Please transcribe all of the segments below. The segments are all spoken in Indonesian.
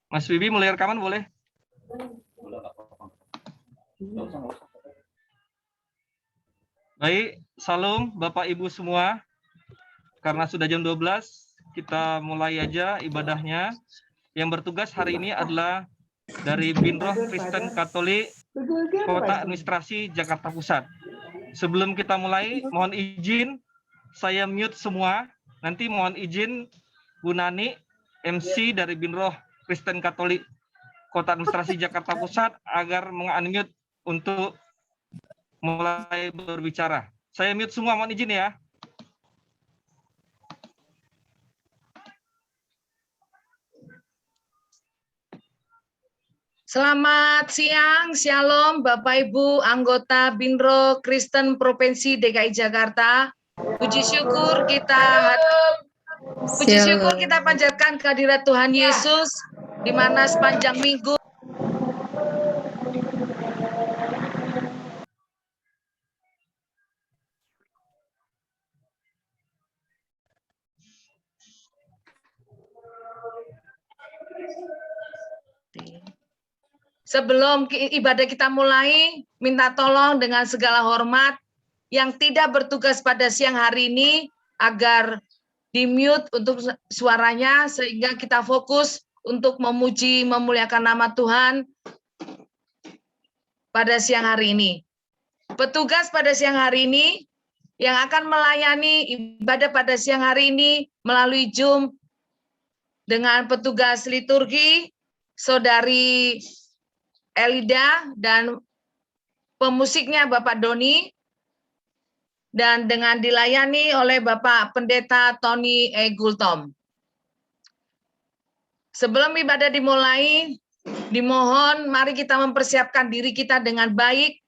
Mas Bibi mulai rekaman boleh? Baik, salam Bapak Ibu semua. Karena sudah jam 12, kita mulai aja ibadahnya. Yang bertugas hari ini adalah dari Binroh Kristen Katolik Kota Administrasi Jakarta Pusat. Sebelum kita mulai, mohon izin saya mute semua. Nanti mohon izin Bu Nani, MC dari Binroh Kristen Katolik Kota Administrasi Jakarta Pusat agar meng-unmute untuk mulai berbicara. Saya mute semua, mohon izin ya. Selamat siang, Shalom Bapak Ibu anggota Binroh Kristen Provinsi DKI Jakarta. Puji syukur kita panjatkan kehadirat Tuhan Yesus di mana sepanjang minggu sebelum ibadah kita mulai, minta tolong dengan segala hormat yang tidak bertugas pada siang hari ini agar di-mute untuk suaranya sehingga kita fokus untuk memuji memuliakan nama Tuhan pada siang hari ini. Petugas pada siang hari ini yang akan melayani ibadah pada siang hari ini melalui Zoom dengan petugas liturgi, Saudari Elida, dan pemusiknya Bapak Doni, dan dengan dilayani oleh Bapak Pendeta Tony E. Gultom. Sebelum ibadah dimulai, dimohon mari kita mempersiapkan diri kita dengan baik.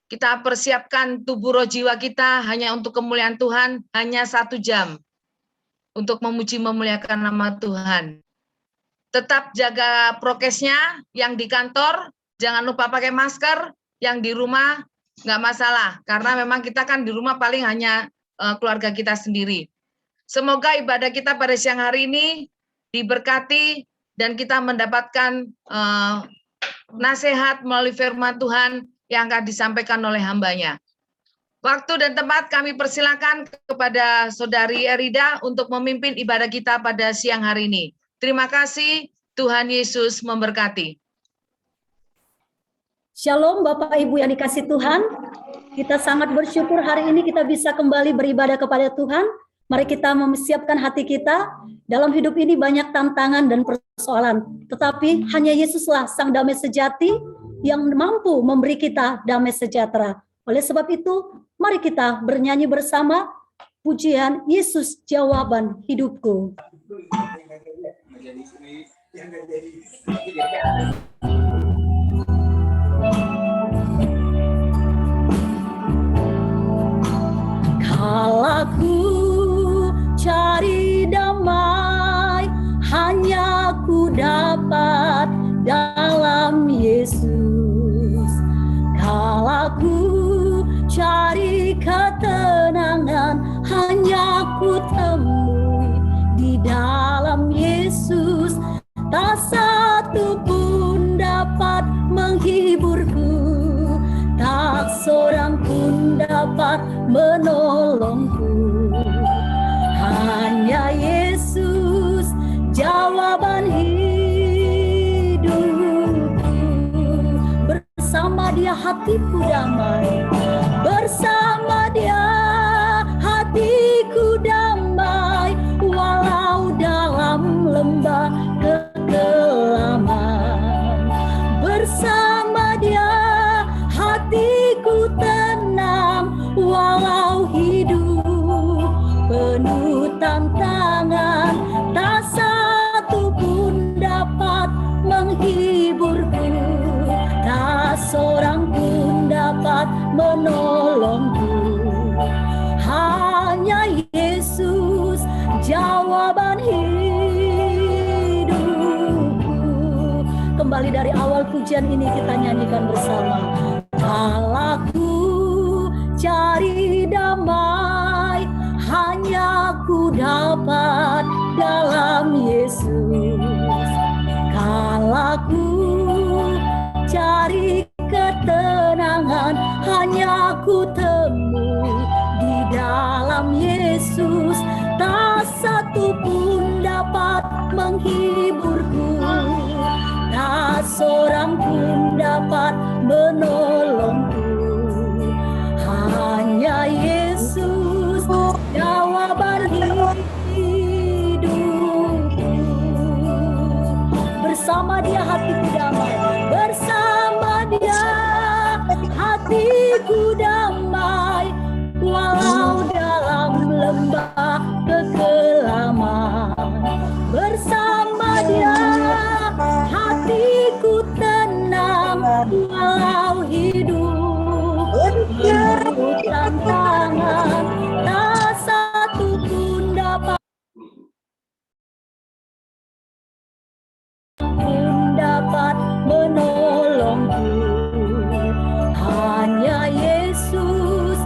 Kita persiapkan tubuh roh jiwa kita hanya untuk kemuliaan Tuhan, hanya 1 jam untuk memuji memuliakan nama Tuhan. Tetap jaga prokesnya, yang di kantor jangan lupa pakai masker, yang di rumah nggak masalah, karena memang kita kan di rumah paling hanya keluarga kita sendiri. Semoga ibadah kita pada siang hari ini diberkati dan kita mendapatkan nasihat melalui firman Tuhan yang akan disampaikan oleh hambanya. Waktu dan tempat kami persilakan kepada Saudari Erida untuk memimpin ibadah kita pada siang hari ini. Terima kasih, Tuhan Yesus memberkati. Shalom Bapak Ibu yang dikasih Tuhan, kita sangat bersyukur hari ini kita bisa kembali beribadah kepada Tuhan. Mari kita mempersiapkan hati kita. Dalam hidup ini banyak tantangan dan persoalan, tetapi hanya Yesuslah Sang Damai Sejati yang mampu memberi kita damai sejahtera. Oleh sebab itu, mari kita bernyanyi bersama pujian Yesus Jawaban Hidupku. Kalaku cari damai, hanya ku dapat dalam Yesus. Kalaku cari ketenangan, hanya ku temui di dalam Yesus. Tak satu pun dapat menghiburku, tak seorang pun dapat menolongku. Hanya Yesus jawaban hidupku. Bersama Dia hatiku damai, bersama Dia hatiku damai, walau dalam lembah kekelaman. Bersama Dia hatiku tenang, walau hidup penuh tantangan. Tak satu pun dapat menghiburku, tak seorang pun dapat menolongku. Hanya Yesus jawaban hidupku. Kembali dari awal pujian ini kita nyanyikan bersama. Kalaku cari damai, hanya ku dapat dalam Yesus. Kalau Aku cari ketenangan hanya ku temui di dalam Yesus. Tak satu pun dapat menghiburku, tak seorang pun dapat menolongku. Hanya Yesus jawaban hidupku. Bersama Dia hatiku damai, bersama Dia hatiku damai, walau dalam lembah kekelaman. Bersama Dia hatiku tenang, walau hidup penuh tantangan, tak satu pun dapat menolongku. Hanya Yesus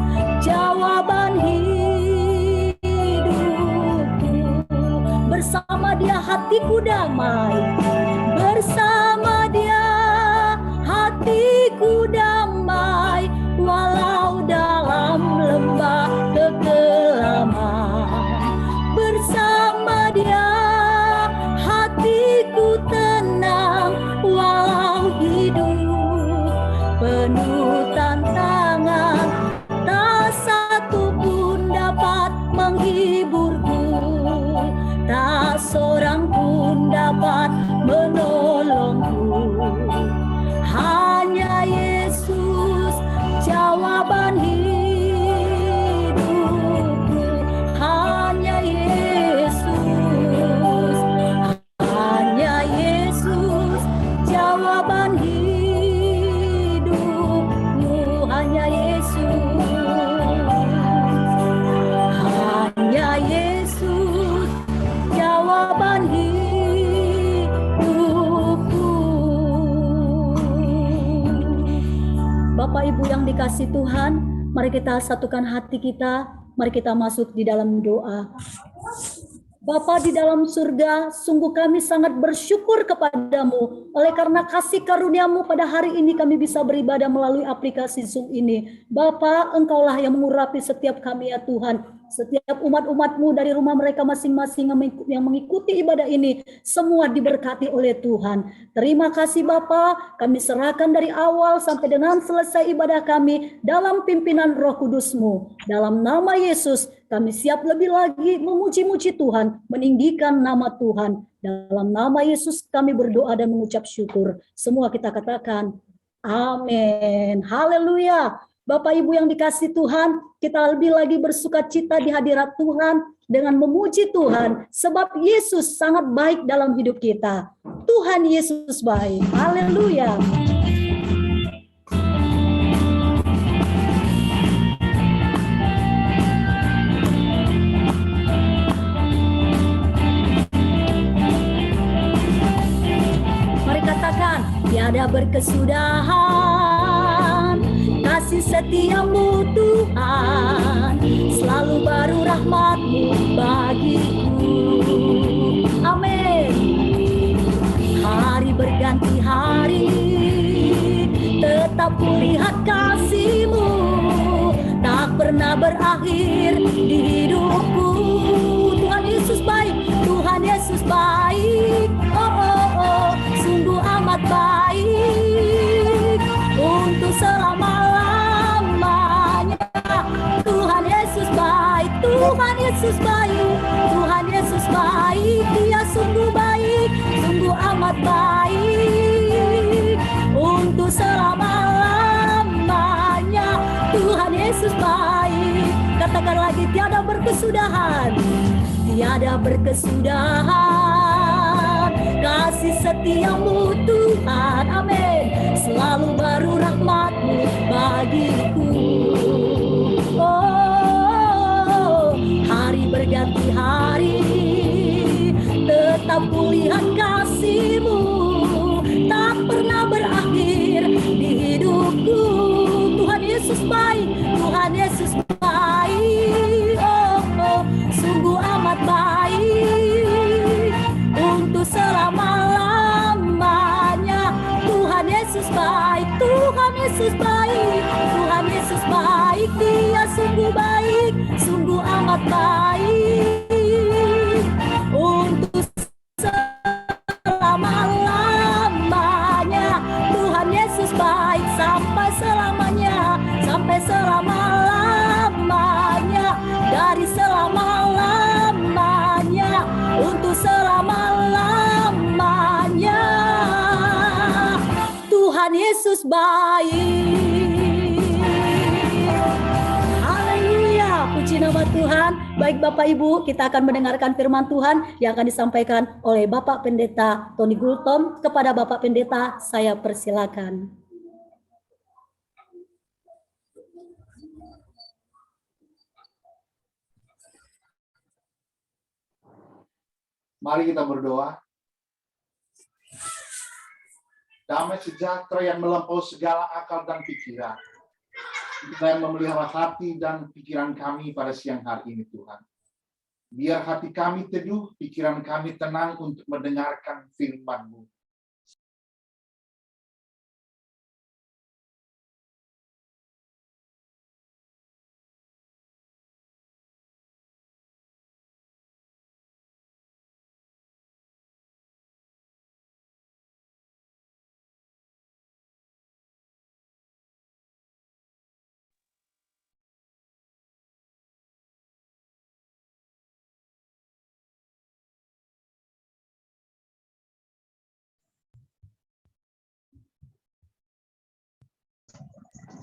jawaban hidupku. Bersama Dia hatiku damai, bersama Dia hatiku damai, walau dalam lembah kekelaman. Bersama Dia hatiku tenang, walau hidup penuh tantangan, tak satu pun dapat menghiburku, tak seorang pun dapat menolongku. Hanya Yesus jawaban hidupku. Hanya Yesus, hanya Yesus jawaban hidupku. Hanya Yesus, hanya Yesus jawaban hidupku. Bapak Ibu yang dikasihi Tuhan, mari kita satukan hati kita, mari kita masuk di dalam doa. Bapa di dalam surga, sungguh kami sangat bersyukur kepadamu. Oleh karena kasih karunia-Mu pada hari ini kami bisa beribadah melalui aplikasi Zoom ini. Bapa, Engkaulah yang mengurapi setiap kami ya Tuhan. Setiap umat-umat-Mu dari rumah mereka masing-masing yang mengikuti ibadah ini, semua diberkati oleh Tuhan. Terima kasih Bapa, kami serahkan dari awal sampai dengan selesai ibadah kami dalam pimpinan Roh Kudus-Mu. Dalam nama Yesus, kami siap lebih lagi memuji-muji Tuhan, meninggikan nama Tuhan. Dalam nama Yesus kami berdoa dan mengucap syukur. Semua kita katakan, amin. Haleluya. Bapak Ibu yang dikasihi Tuhan, kita lebih lagi bersukacita di hadirat Tuhan dengan memuji Tuhan, sebab Yesus sangat baik dalam hidup kita. Tuhan Yesus baik. Haleluya. Mari katakan, tiada berkesudahan kasih setiamu Tuhan, selalu baru rahmat-Mu bagiku. Amin. Hari berganti hari, tetap kulihat kasih-Mu, tak pernah berakhir di hidupku. Tuhan Yesus baik, Tuhan Yesus baik. Oh, oh, oh, sungguh amat baik untuk selama-lamanya. Tuhan Yesus baik, Tuhan Yesus baik, Tuhan Yesus baik. Dia sungguh baik, sungguh amat baik untuk selama-lamanya. Tuhan Yesus baik. Katakan lagi, tiada berkesudahan, tiada berkesudahan kasih setiamu Tuhan. Amin. Selalu baru rahmat-Mu bagiku. Oh, hari berganti hari, tetap kulihat kasih-Mu, tak pernah berakhir di hidupku. Tuhan Yesus baik, Tuhan Yesus baik. Oh, oh, sungguh amat baik untuk selama-lamanya. Yesus baik, Tuhan Yesus baik, Dia sungguh baik, sungguh amat baik untuk selama-lamanya. Tuhan Yesus baik sampai selamanya, sampai selama-lamanya, dari selama-lamanya untuk selama-lamanya. Tuhan Yesus baik. Haleluya, puji nama Tuhan. Baik Bapak Ibu, kita akan mendengarkan firman Tuhan yang akan disampaikan oleh Bapak Pendeta Tony Gultom. Kepada Bapak Pendeta, saya persilakan. Mari kita berdoa. Damai sejahtera yang melampaui segala akal dan pikiran, kita yang memelihara hati dan pikiran kami pada siang hari ini, Tuhan. Biar hati kami teduh, pikiran kami tenang untuk mendengarkan firman-Mu.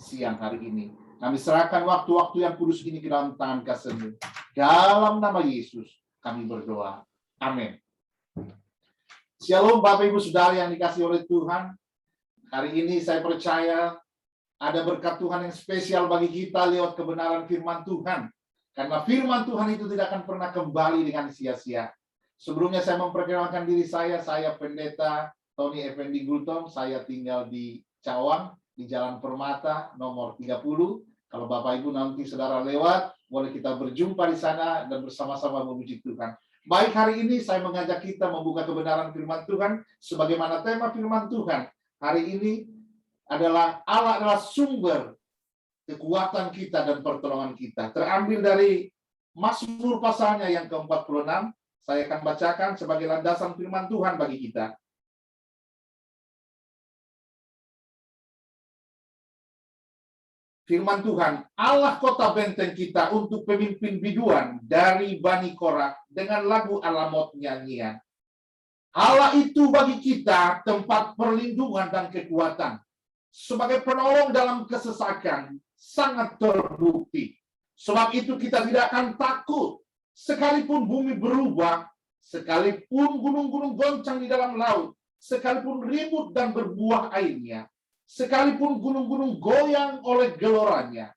Siang hari ini kami serahkan waktu-waktu yang kudus ini ke dalam tangan kasih-Mu. Dalam nama Yesus kami berdoa. Amin. Shalom Bapak Ibu Saudara yang dikasihi oleh Tuhan. Hari ini saya percaya ada berkat Tuhan yang spesial bagi kita lewat kebenaran firman Tuhan. Karena firman Tuhan itu tidak akan pernah kembali dengan sia-sia. Sebelumnya saya memperkenalkan diri saya Pendeta Tony Effendi Gultom. Saya tinggal di Cawang, di Jalan Permata nomor 30. Kalau Bapak Ibu nanti saudara lewat, boleh kita berjumpa di sana dan bersama-sama memuji Tuhan. Baik, hari ini saya mengajak kita membuka kebenaran firman Tuhan sebagaimana tema firman Tuhan. Hari ini adalah Allah adalah sumber kekuatan kita dan pertolongan kita. Terambil dari Mazmur pasalnya yang ke-46. Saya akan bacakan sebagai landasan firman Tuhan bagi kita. Firman Tuhan, Allah kota benteng kita untuk pemimpin biduan dari Bani Korah dengan lagu Alamot nyanyian. Allah itu bagi kita tempat perlindungan dan kekuatan. Sebagai penolong dalam kesesakan, sangat terbukti. Sebab itu kita tidak akan takut. Sekalipun bumi berubah, sekalipun gunung-gunung goncang di dalam laut, sekalipun ribut dan berbuah airnya, sekalipun gunung-gunung goyang oleh geloranya,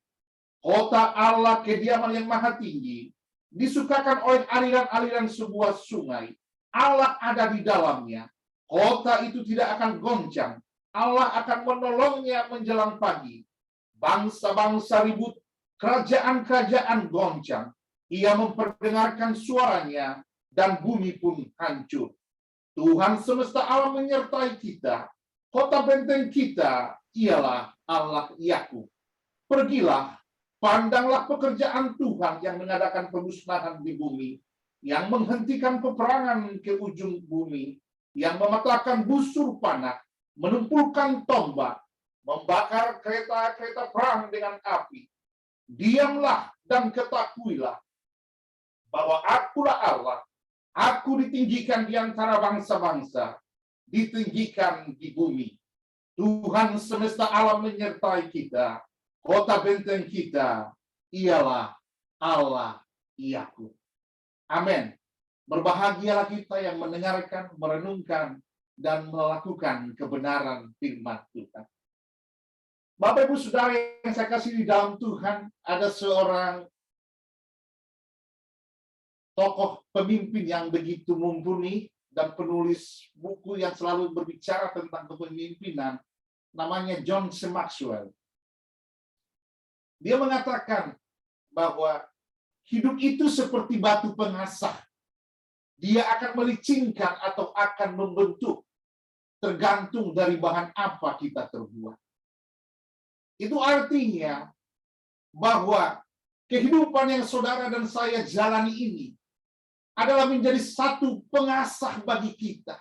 kota Allah kediaman yang maha tinggi, disukakan oleh aliran-aliran sebuah sungai. Allah ada di dalamnya. Kota itu tidak akan goncang. Allah akan menolongnya menjelang pagi. Bangsa-bangsa ribut, kerajaan-kerajaan goncang. Ia memperdengarkan suaranya, dan bumi pun hancur. Tuhan semesta alam menyertai kita. Kota benteng kita ialah Allah Yakub. Pergilah, pandanglah pekerjaan Tuhan yang mengadakan pemusnahan di bumi, yang menghentikan peperangan ke ujung bumi, yang mematahkan busur panah, menumpulkan tombak, membakar kereta-kereta perang dengan api. Diamlah dan ketahuilah bahwa akulah Allah. Aku ditinggikan di antara bangsa-bangsa, ditinggikan di bumi. Tuhan semesta alam menyertai kita. Kota benteng kita ialah Allah Yakub. Amin. Berbahagialah kita yang mendengarkan, merenungkan, dan melakukan kebenaran firman Tuhan. Bapak Ibu Saudara yang saya kasih di dalam Tuhan, ada seorang tokoh pemimpin yang begitu mumpuni dan penulis buku yang selalu berbicara tentang kepemimpinan, namanya John C. Maxwell. Dia mengatakan bahwa hidup itu seperti batu pengasah. Dia akan melicingkan atau akan membentuk, tergantung dari bahan apa kita terbuat. Itu artinya bahwa kehidupan yang saudara dan saya jalani ini adalah menjadi satu pengasah bagi kita.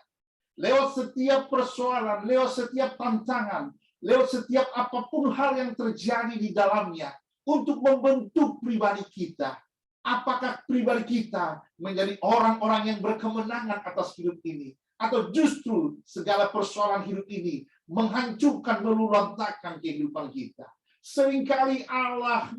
Lewat setiap persoalan, lewat setiap tantangan, lewat setiap apapun hal yang terjadi di dalamnya, untuk membentuk pribadi kita. Apakah pribadi kita menjadi orang-orang yang berkemenangan atas hidup ini, atau justru segala persoalan hidup ini menghancurkan, meluluhlantakkan kehidupan kita. Seringkali Allah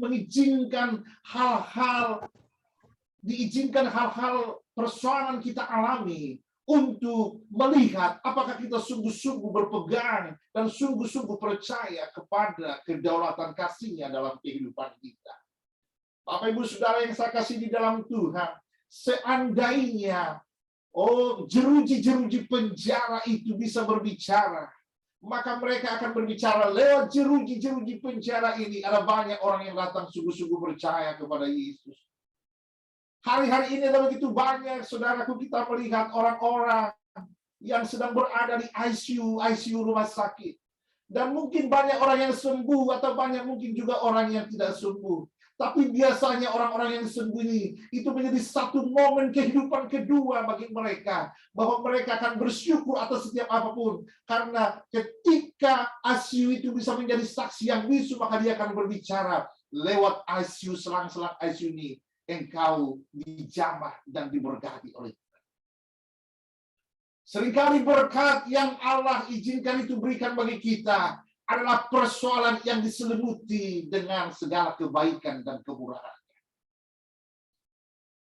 diizinkan hal-hal persoalan kita alami untuk melihat apakah kita sungguh-sungguh berpegang dan sungguh-sungguh percaya kepada kedaulatan kasih-Nya dalam kehidupan kita. Bapak Ibu Saudara yang saya kasih di dalam Tuhan, seandainya jeruji-jeruji penjara itu bisa berbicara, maka mereka akan berbicara lewat jeruji-jeruji penjara ini. Ada banyak orang yang datang sungguh-sungguh percaya kepada Yesus. Hari-hari ini ada begitu banyak, saudaraku, kita melihat orang-orang yang sedang berada di ICU rumah sakit. Dan mungkin banyak orang yang sembuh, atau banyak mungkin juga orang yang tidak sembuh. Tapi biasanya orang-orang yang sembuh itu menjadi satu momen kehidupan kedua bagi mereka. Bahwa mereka akan bersyukur atas setiap apapun. Karena ketika ICU itu bisa menjadi saksi yang bisu, maka dia akan berbicara lewat ICU, selang-selang ICU ini. Engkau dijamah dan diberkati oleh Tuhan. Seringkali berkat yang Allah izinkan itu berikan bagi kita adalah persoalan yang diselimuti dengan segala kebaikan dan kemurahan.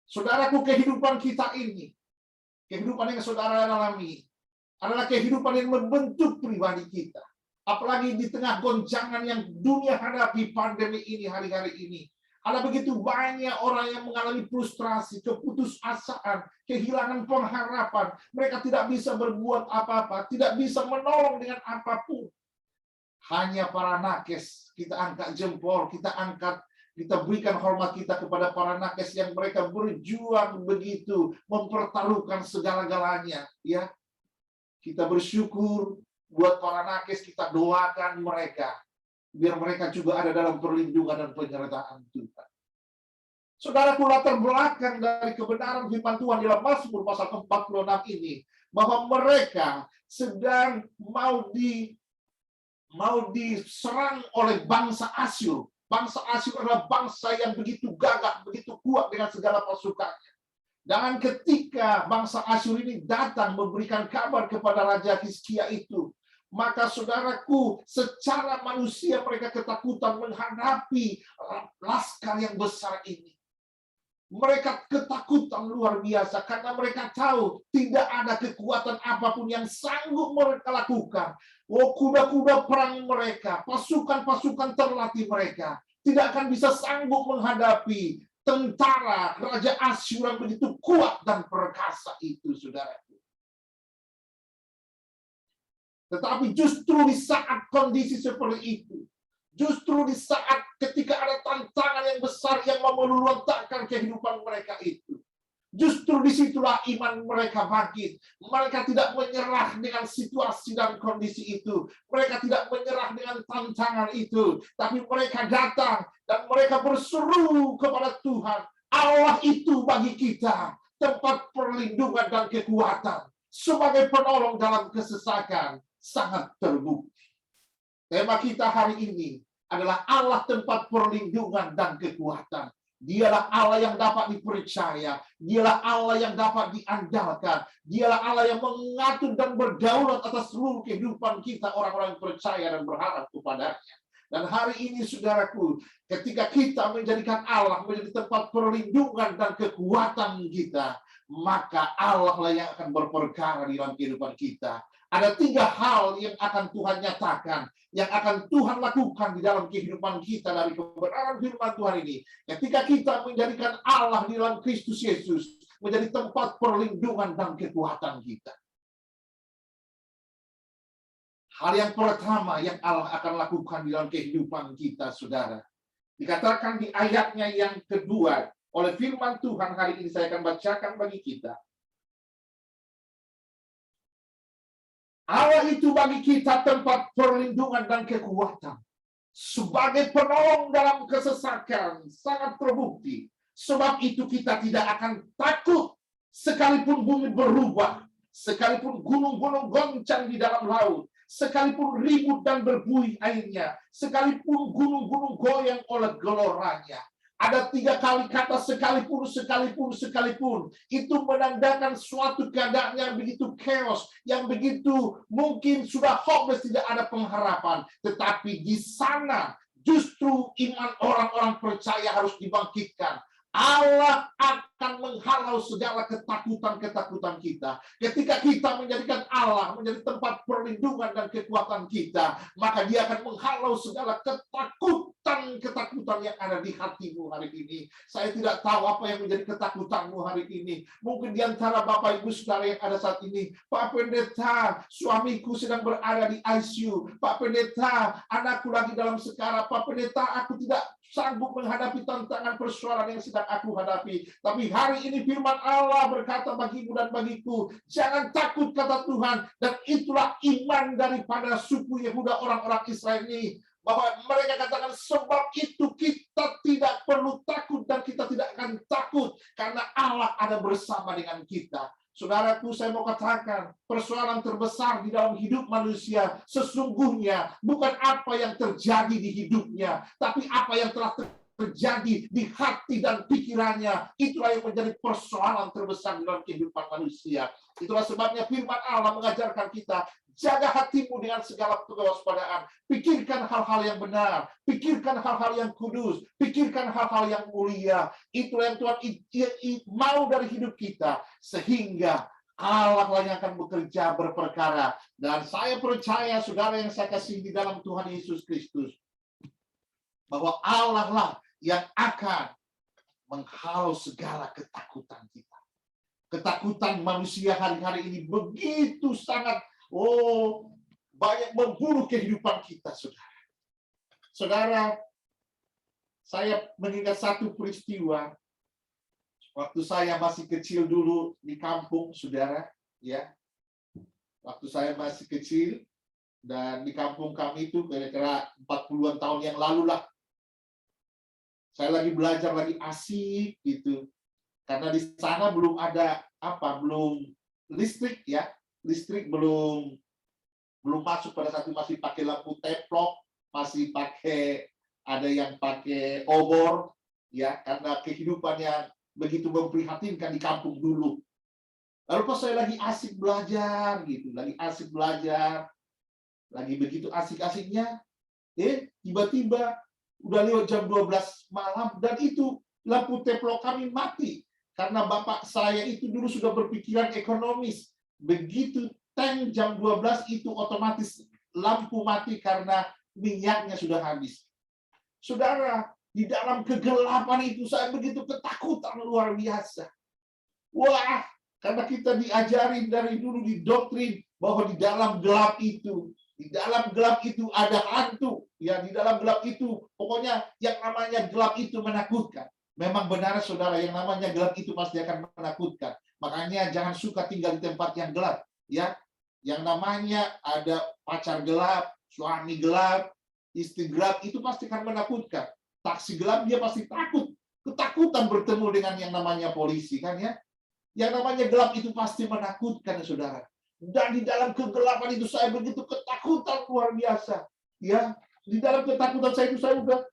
Saudaraku, kehidupan kita ini, kehidupan yang saudara alami, adalah kehidupan yang membentuk pribadi kita. Apalagi di tengah goncangan yang dunia hadapi pandemi ini hari-hari ini. Ada begitu banyak orang yang mengalami frustrasi, keputusasaan, kehilangan pengharapan. Mereka tidak bisa berbuat apa-apa, tidak bisa menolong dengan apapun. Hanya para nakes, kita angkat jempol, kita berikan hormat kita kepada para nakes yang mereka berjuang begitu, mempertaruhkan segala-galanya. Ya, kita bersyukur buat para nakes, kita doakan mereka. Biar mereka juga ada dalam perlindungan dan penyertaan Tuhan. Saudaraku, latar belakang dari kebenaran firman Tuhan dalam Mazmur pasal 46 ini, bahwa mereka sedang mau diserang oleh bangsa Asyur. Bangsa Asyur adalah bangsa yang begitu gagah, begitu kuat dengan segala pasukannya. Dan ketika bangsa Asyur ini datang memberikan kabar kepada Raja Hizkia itu, maka saudaraku, secara manusia mereka ketakutan menghadapi laskar yang besar ini. Mereka ketakutan luar biasa karena mereka tahu tidak ada kekuatan apapun yang sanggup mereka lakukan. Kuda-kuda perang mereka, pasukan-pasukan terlatih mereka tidak akan bisa sanggup menghadapi tentara Raja Asyur yang begitu kuat dan perkasa itu, saudaraku. Tetapi justru di saat kondisi seperti itu, justru di saat ketika ada tantangan yang besar yang meluluhlantakkan kehidupan mereka itu, justru disitulah iman mereka bangkit. Mereka tidak menyerah dengan situasi dan kondisi itu. Mereka tidak menyerah dengan tantangan itu. Tapi mereka datang dan mereka berseru kepada Tuhan. Allah itu bagi kita tempat perlindungan dan kekuatan. Sebagai penolong dalam kesesakan. Sangat terbukti. Tema kita hari ini adalah Allah tempat perlindungan dan kekuatan. Dialah Allah yang dapat dipercaya. Dialah Allah yang dapat diandalkan. Dialah Allah yang mengatur dan berdaulat atas seluruh kehidupan kita, orang-orang yang percaya dan berharap kepadanya. Dan hari ini, saudaraku, ketika kita menjadikan Allah menjadi tempat perlindungan dan kekuatan kita, maka Allah lah yang akan berperkara di dalam kehidupan kita. Ada 3 hal yang akan Tuhan nyatakan, yang akan Tuhan lakukan di dalam kehidupan kita dari kebenaran firman Tuhan ini. Ketika kita menjadikan Allah di dalam Kristus Yesus menjadi tempat perlindungan dan kekuatan kita. Hal yang pertama yang Allah akan lakukan di dalam kehidupan kita, saudara. Dikatakan di ayatnya yang kedua oleh firman Tuhan hari ini saya akan bacakan bagi kita. Allah itu bagi kita tempat perlindungan dan kekuatan. sebagai penolong dalam kesesakan, sangat terbukti. Sebab itu kita tidak akan takut sekalipun bumi berubah, sekalipun gunung-gunung goncang di dalam laut, sekalipun ribut dan berbuih airnya, sekalipun gunung-gunung goyang oleh geloranya. Ada 3 kali kata sekalipun, sekalipun, sekalipun. Itu menandakan suatu keadaan yang begitu chaos, yang begitu mungkin sudah hopeless, tidak ada pengharapan. Tetapi di sana justru iman orang-orang percaya harus dibangkitkan. Allah akan menghalau segala ketakutan-ketakutan kita. Ketika kita menjadikan Allah menjadi tempat perlindungan dan kekuatan kita, maka Dia akan menghalau segala ketakutan-ketakutan yang ada di hatimu hari ini. Saya tidak tahu apa yang menjadi ketakutanmu hari ini. Mungkin di antara Bapak Ibu Saudara yang ada saat ini, Pak Pendeta, suamiku sedang berada di ICU. Pak Pendeta, anakku lagi dalam sekarat. Pak Pendeta, aku tidak sanggup menghadapi tantangan persoalan yang sedang aku hadapi. Tapi hari ini firman Allah berkata bagimu dan bagiku, jangan takut, kata Tuhan. Dan itulah iman daripada suku Yehuda, orang-orang Israel ini. Bahwa mereka katakan, sebab itu kita tidak perlu takut dan kita tidak akan takut. Karena Allah ada bersama dengan kita. Saudaraku, saya mau katakan, persoalan terbesar di dalam hidup manusia sesungguhnya bukan apa yang terjadi di hidupnya, tapi apa yang telah terjadi di hati dan pikirannya. Itulah yang menjadi persoalan terbesar dalam kehidupan manusia. Itulah sebabnya firman Allah mengajarkan kita, jaga hatimu dengan segala kewaspadaan. Pikirkan hal-hal yang benar. Pikirkan hal-hal yang kudus. Pikirkan hal-hal yang mulia. Itulah yang Tuhan mau dari hidup kita. Sehingga Allah lah yang akan bekerja berperkara. Dan saya percaya, saudara yang saya kasih di dalam Tuhan Yesus Kristus, bahwa Allah lah yang akan menghalau segala ketakutan kita. Ketakutan manusia hari-hari ini begitu sangat banyak membunuh kehidupan kita, saudara. Saudara, saya mengingat satu peristiwa waktu saya masih kecil dulu di kampung, saudara, ya. Waktu saya masih kecil dan di kampung kami itu kira-kira 40-an tahun yang lalu lah. Saya lagi belajar, lagi asik gitu. Karena di sana belum ada belum listrik, ya. Listrik belum masuk pada saat itu, masih pakai lampu teplok, masih ada yang pakai obor, ya, karena kehidupan yang begitu memprihatinkan di kampung dulu. Lalu pas saya lagi asik belajar gitu, lagi begitu asik-asiknya, tiba-tiba udah lewat jam 12 malam dan itu lampu teplok kami mati karena bapak saya itu dulu sudah berpikiran ekonomis. Begitu tank jam 12 itu otomatis lampu mati karena minyaknya sudah habis. Saudara, di dalam kegelapan itu saya begitu ketakutan luar biasa. Wah, karena kita diajarin dari dulu, didoktrin bahwa di dalam gelap itu ada hantu. Ya, di dalam gelap itu, pokoknya yang namanya gelap itu menakutkan. Memang benar, saudara, yang namanya gelap itu pasti akan menakutkan. Makanya jangan suka tinggal di tempat yang gelap, ya. Yang namanya ada pacar gelap, suami gelap, istri gelap, itu pasti akan menakutkan. Taksi gelap dia pasti takut, ketakutan bertemu dengan yang namanya polisi, kan ya. Yang namanya gelap itu pasti menakutkan, saudara. Dan di dalam kegelapan itu saya begitu ketakutan luar biasa, ya. Di dalam ketakutan saya itu saya udah,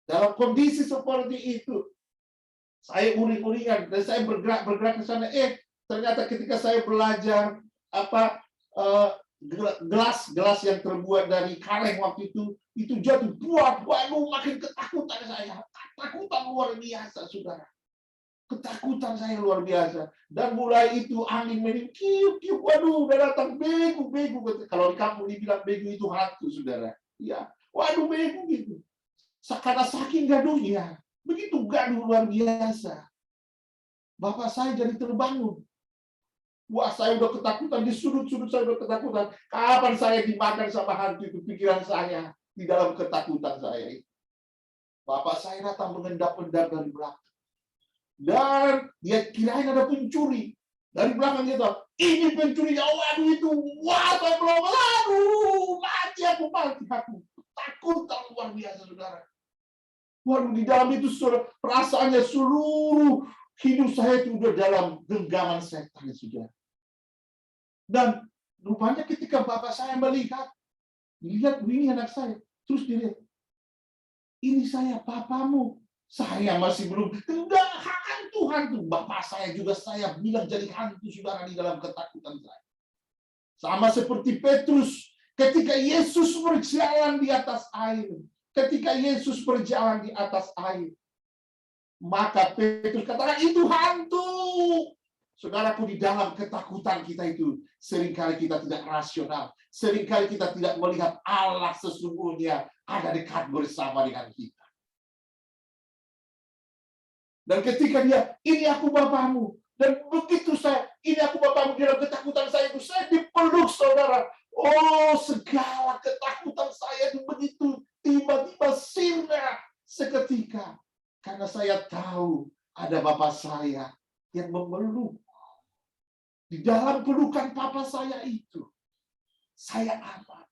dalam kondisi seperti itu. Saya uring-uringan dan saya bergerak ke sana. Ternyata ketika saya belajar gelas yang terbuat dari kaleng waktu itu jatuh buat, makin ketakutan saya. Ketakutan luar biasa, saudara. Ketakutan saya luar biasa. Dan mulai itu angin meniup, udah datang begu. Kalau di kampung dibilang begu itu hantu, saudara. Ya, begu gitu. Karena saking gaduhnya. Begitu gaduh luar biasa. Bapak saya jadi terbangun. Wah, saya udah ketakutan. Di sudut-sudut saya udah ketakutan. Kapan saya dimakan sama hantu itu, pikiran saya. Di dalam ketakutan saya. Bapak saya datang mengendap-endap dari belakang. Dan dia kirain ada pencuri. Dari belakang dia tahu, ini pencuri. Waduh itu. Wah, saya belum. Mati aku mati, aku takut luar biasa, saudara. Waduh, di dalam itu saudara, perasaannya seluruh hidup saya itu udah dalam genggaman setan, saudara. Dan rupanya ketika bapak saya melihat, lihat ini anak saya, terus dilihat, ini saya papamu, saya masih belum, enggak, Tuhan tuh, bapak saya juga saya bilang jadi hantu, saudara, di dalam ketakutan saya. Sama seperti Petrus, ketika Yesus berjalan di atas air, ketika Yesus berjalan di atas air, maka Petrus katakan, itu hantu. Saudaraku, di dalam ketakutan kita itu, seringkali kita tidak rasional, seringkali kita tidak melihat Allah sesungguhnya ada dekat bersama dengan kita. Dan ketika dia, ini aku Bapamu, dan begitu saya, ini aku Bapamu, dalam ketakutan saya itu, saya dipeluk, saudara. Oh, segala ketakutan saya itu begitu tiba-tiba sirna seketika. Karena saya tahu ada Bapa saya yang memeluk. Di dalam pelukan Papa saya itu, saya aman.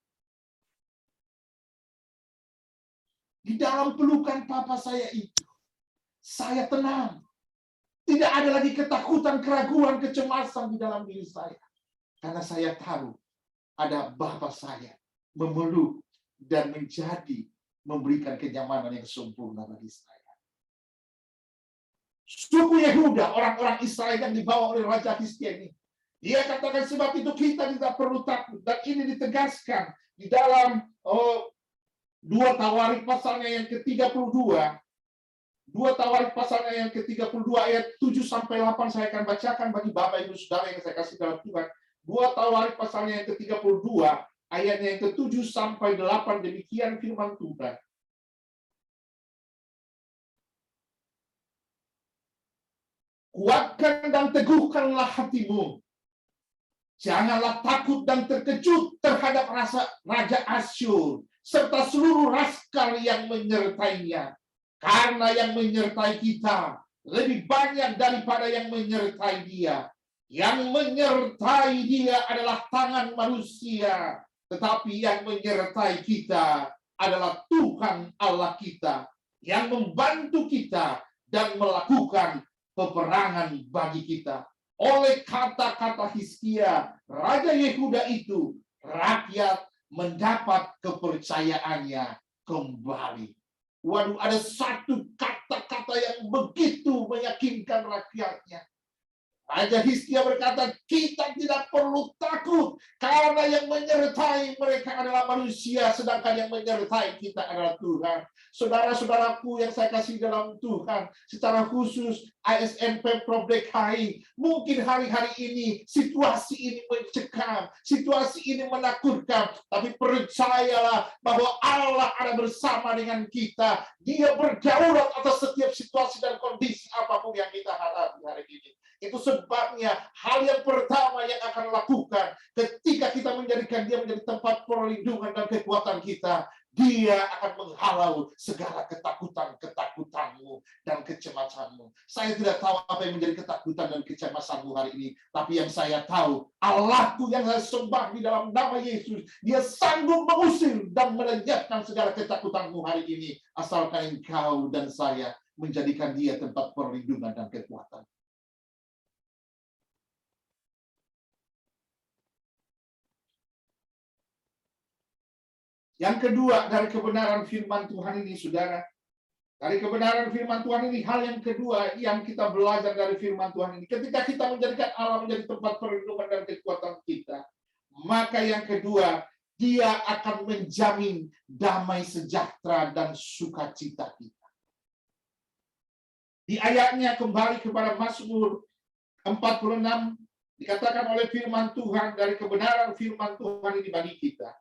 Di dalam pelukan Papa saya itu, saya tenang. Tidak ada lagi ketakutan, keraguan, kecemasan di dalam diri saya. Karena saya tahu ada Bapa saya memeluk dan memberikan kenyamanan yang sempurna bagi saya. Suku Yehuda, orang-orang Israel yang dibawa oleh Raja Hizkia ini, dia katakan sebab itu kita tidak perlu takut. Dan ini ditegaskan di dalam 2 Tawarik pasalnya yang ke-32. 2 Tawarik pasalnya yang ke-32 ayat 7-8 saya akan bacakan bagi Bapak Ibu Saudara yang saya kasih dalam Tuhan. 2 Tawarik pasalnya yang ke-32 ayatnya yang ke-7-8, demikian firman Tuhan. Kuatkan dan teguhkanlah hatimu. Janganlah takut dan terkejut terhadap Raja Asyur serta seluruh laskar yang menyertainya. Karena yang menyertai kita lebih banyak daripada yang menyertai dia. Yang menyertai dia adalah tangan manusia, tetapi yang menyertai kita adalah Tuhan Allah kita, yang membantu kita dan melakukan peperangan bagi kita. Oleh kata-kata Hizkia, Raja Yehuda itu, rakyat mendapat kepercayaannya kembali. Waduh, ada satu kata-kata yang begitu meyakinkan rakyatnya. Raja Hizkia berkata, kita tidak perlu takut karena yang menyertai mereka adalah manusia, sedangkan yang menyertai kita adalah Tuhan. Saudara-saudaraku yang saya kasih dalam Tuhan, secara khusus ASN Pemprov DKI, mungkin hari-hari ini situasi ini mencekam, situasi ini menakutkan, tapi percayalah bahwa Allah ada bersama dengan kita. Dia berdaulat atas setiap situasi dan kondisi apapun yang kita hadapi hari ini. Itu sebabnya hal yang pertama yang akan lakukan ketika kita menjadikan dia menjadi tempat perlindungan dan kekuatan kita, dia akan menghalau segala ketakutanmu dan kecemasanmu. Saya tidak tahu apa yang menjadi ketakutan dan kecemasanmu hari ini, tapi yang saya tahu, Allahku yang saya sembah di dalam nama Yesus, dia sanggup mengusir dan melenyapkan segala ketakutanmu hari ini, asalkan engkau dan saya menjadikan dia tempat perlindungan dan kekuatan. Yang kedua, dari kebenaran firman Tuhan ini, saudara. Dari kebenaran firman Tuhan ini, hal yang kedua yang kita belajar dari firman Tuhan ini. Ketika kita menjadikan Allah menjadi tempat perlindungan dan kekuatan kita, maka yang kedua, dia akan menjamin damai sejahtera dan sukacita kita. Di ayatnya kembali kepada Mazmur 46, dikatakan oleh firman Tuhan, dari kebenaran firman Tuhan ini bagi kita.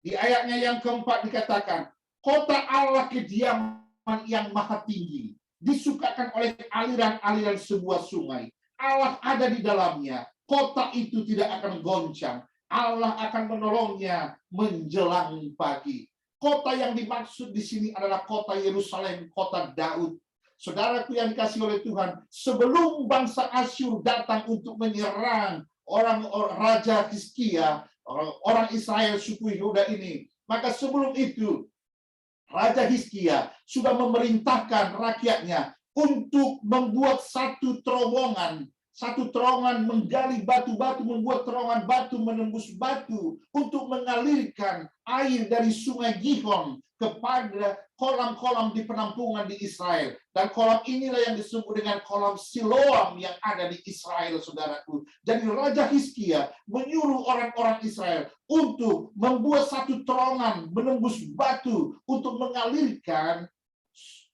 Di ayatnya yang keempat dikatakan, kota Allah kediaman yang maha tinggi, disukakan oleh aliran-aliran sebuah sungai. Allah ada di dalamnya, kota itu tidak akan goncang. Allah akan menolongnya menjelang pagi. Kota yang dimaksud di sini adalah kota Yerusalem, kota Daud. Saudaraku yang dikasihi oleh Tuhan, sebelum bangsa Asyur datang untuk menyerang orang Raja Hizkia, orang Israel suku Yehuda ini. Maka sebelum itu Raja Hizkia sudah memerintahkan rakyatnya untuk membuat satu terowongan menggali batu-batu, membuat terowongan batu menembus batu untuk mengalirkan air dari sungai Gihon kepada kolam-kolam di penampungan di Israel. Dan kolam inilah yang disebut dengan kolam Siloam yang ada di Israel, saudaraku. Jadi Raja Hizkia menyuruh orang-orang Israel untuk membuat satu terowongan menembus batu untuk mengalirkan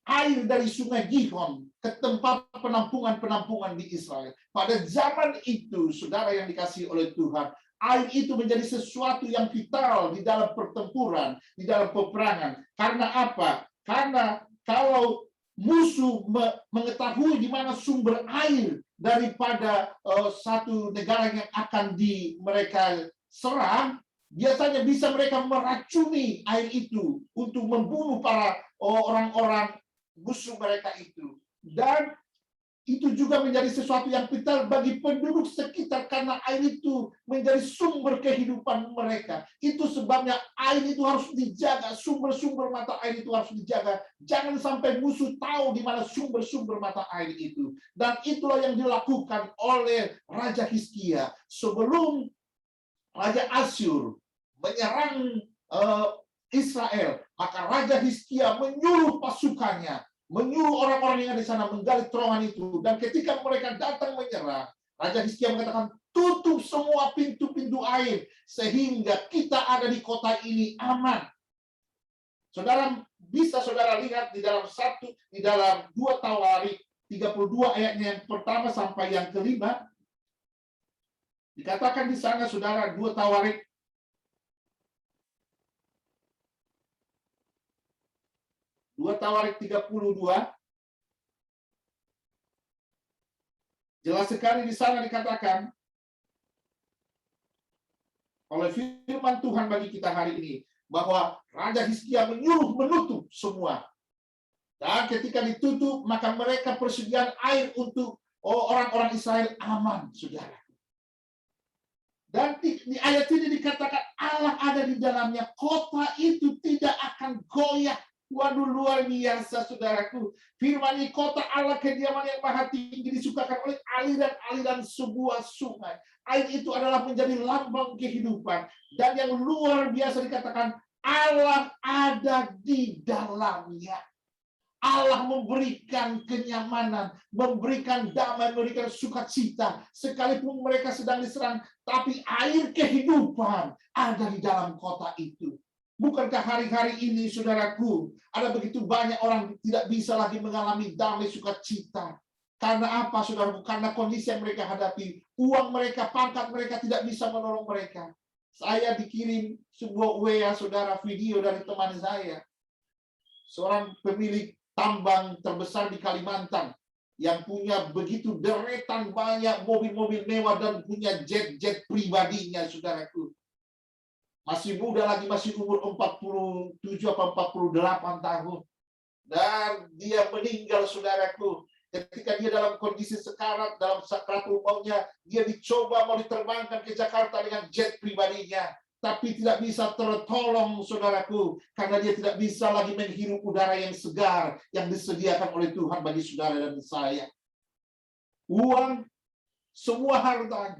air dari sungai Gihon ke tempat penampungan-penampungan di Israel. Pada zaman itu, saudara yang dikasihi oleh Tuhan, air itu menjadi sesuatu yang vital di dalam pertempuran, di dalam peperangan. Karena apa? Karena kalau musuh mengetahui di mana sumber air daripada satu negara yang akan mereka serang, biasanya bisa mereka meracuni air itu untuk membunuh para orang-orang musuh mereka itu. Dan itu juga menjadi sesuatu yang vital bagi penduduk sekitar karena air itu menjadi sumber kehidupan mereka. Itu sebabnya air itu harus dijaga, sumber-sumber mata air itu harus dijaga. Jangan sampai musuh tahu di mana sumber-sumber mata air itu. Dan itulah yang dilakukan oleh Raja Hizkia sebelum Raja Asyur menyerang Israel. Maka Raja Hizkia menyuruh pasukannya, menyuruh orang-orang yang ada di sana menggali terowongan itu. Dan ketika mereka datang menyerang, Raja Hizkia mengatakan, tutup semua pintu-pintu air sehingga kita ada di kota ini aman. Saudara bisa saudara lihat di dalam 2 Tawarik 32 ayatnya yang pertama sampai yang kelima. Dikatakan di sana, saudara, 2 Tawarik 32 jelas sekali di sana dikatakan oleh firman Tuhan bagi kita hari ini bahwa Raja Hizkia menyuruh menutup semua. Dan ketika ditutup maka mereka persediaan air untuk orang-orang Israel aman, saudara. Dan di ayat ini dikatakan Allah ada di dalamnya, kota itu tidak akan goyah. Waduh, luar biasa, saudaraku. Firman ini, kota Allah kediaman yang maha tinggi disukakan oleh aliran-aliran sebuah sungai. Air itu adalah menjadi lambang kehidupan. Dan yang luar biasa dikatakan, Allah ada di dalamnya. Allah memberikan kenyamanan, memberikan damai, memberikan sukacita. Sekalipun mereka sedang diserang, tapi air kehidupan ada di dalam kota itu. Bukankah hari-hari ini, saudaraku, ada begitu banyak orang tidak bisa lagi mengalami damai sukacita. Karena apa, saudaraku? Karena kondisi yang mereka hadapi. Uang mereka, pangkat mereka tidak bisa menolong mereka. Saya dikirim sebuah WA, saudara, video dari teman saya. Seorang pemilik tambang terbesar di Kalimantan. Yang punya begitu deretan banyak mobil-mobil mewah dan punya jet-jet pribadinya, saudaraku. Masih muda lagi, masih umur 47 atau 48 tahun. Dan dia meninggal, saudaraku. Ketika dia dalam kondisi sekarat, dalam sakaratul mautnya, dia dicoba mau diterbangkan ke Jakarta dengan jet pribadinya. Tapi tidak bisa tertolong, saudaraku. Karena dia tidak bisa lagi menghirup udara yang segar yang disediakan oleh Tuhan bagi saudara dan saya. Uang, semua harta,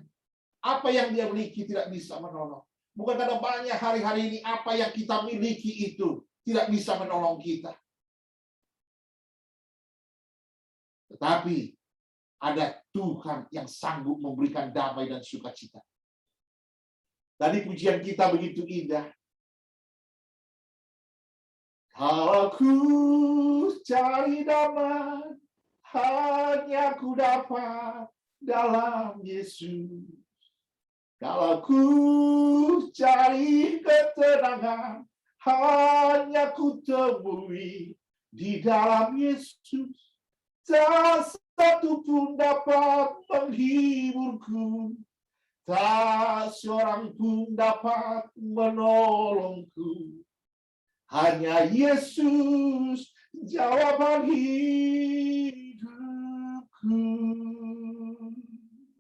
apa yang dia miliki tidak bisa menolong. Bukan ada banyak hari-hari ini apa yang kita miliki itu tidak bisa menolong kita. Tetapi ada Tuhan yang sanggup memberikan damai dan sukacita. Tadi pujian kita begitu indah. Kalau ku cari damai, hanya ku dapat dalam Yesus. Kalau ku cari ketenangan, hanya ku temui di dalam Yesus. Tak satu pun dapat menghiburku, tak seorang pun dapat menolongku. Hanya Yesus jawaban hidupku.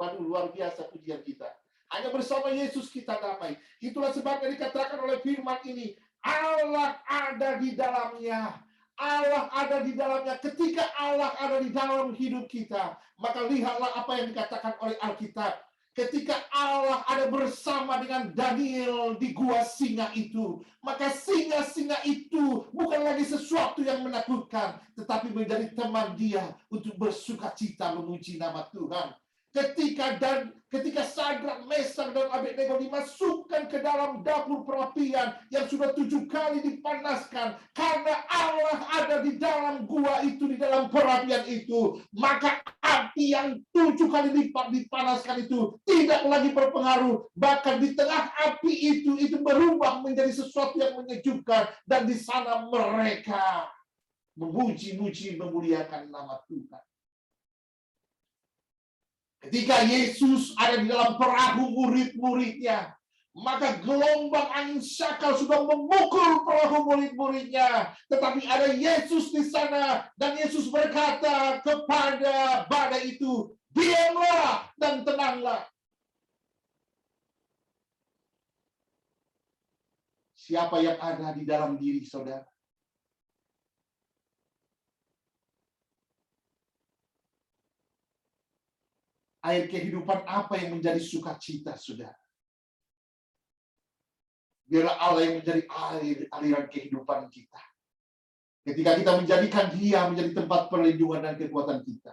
Waduh, luar biasa pujian kita. Hanya bersama Yesus kita damai. Itulah sebabnya dikatakan oleh firman ini, Allah ada di dalamnya. Allah ada di dalamnya. Ketika Allah ada di dalam hidup kita, maka lihatlah apa yang dikatakan oleh Alkitab. Ketika Allah ada bersama dengan Daniel di gua singa itu, maka singa-singa itu bukan lagi sesuatu yang menakutkan, tetapi menjadi teman dia untuk bersukacita memuji nama Tuhan. Ketika Sadrak, Mesak, dan Abednego dimasukkan ke dalam dapur perapian yang sudah 7 kali dipanaskan, karena Allah ada di dalam gua itu, di dalam perapian itu, maka api yang 7 kali lipat dipanaskan itu tidak lagi berpengaruh. Bahkan di tengah api itu berubah menjadi sesuatu yang menyejukkan, dan di sana mereka memuji-muji, memuliakan nama Tuhan. Ketika Yesus ada di dalam perahu murid-muridnya, maka gelombang angin syakal sudah memukul perahu murid-muridnya. Tetapi ada Yesus di sana, dan Yesus berkata kepada badai itu, diamlah dan tenanglah. Siapa yang ada di dalam diri saudara? Air kehidupan apa yang menjadi sukacita, saudara? Biarlah Allah yang menjadi aliran kehidupan kita. Ketika kita menjadikan Dia menjadi tempat perlindungan dan kekuatan kita,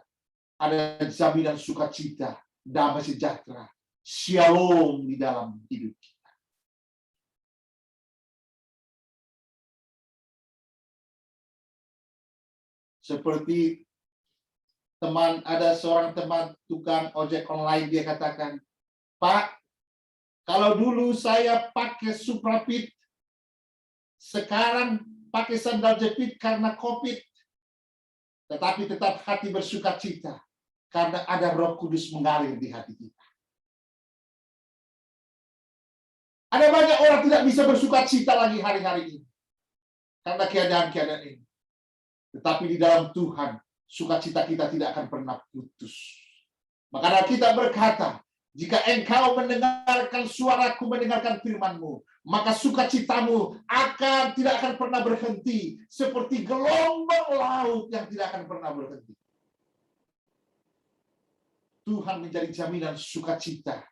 ada jaminan sukacita, damai sejahtera, shalom di dalam hidup kita. Seperti ada seorang teman tukang ojek online, dia katakan, Pak, kalau dulu saya pakai Suprapit, sekarang pakai sandal jepit karena COVID, tetapi tetap hati bersukacita karena ada Roh Kudus mengalir di hati kita. Ada banyak orang tidak bisa bersukacita lagi hari-hari ini karena keadaan-keadaan ini. Tetapi di dalam Tuhan, sukacita kita tidak akan pernah putus. Maka kita berkata, jika engkau mendengarkan suaraku, mendengarkan firman-Mu, maka sukacitamu tidak akan pernah berhenti, seperti gelombang laut yang tidak akan pernah berhenti. Tuhan menjadi jaminan sukacita.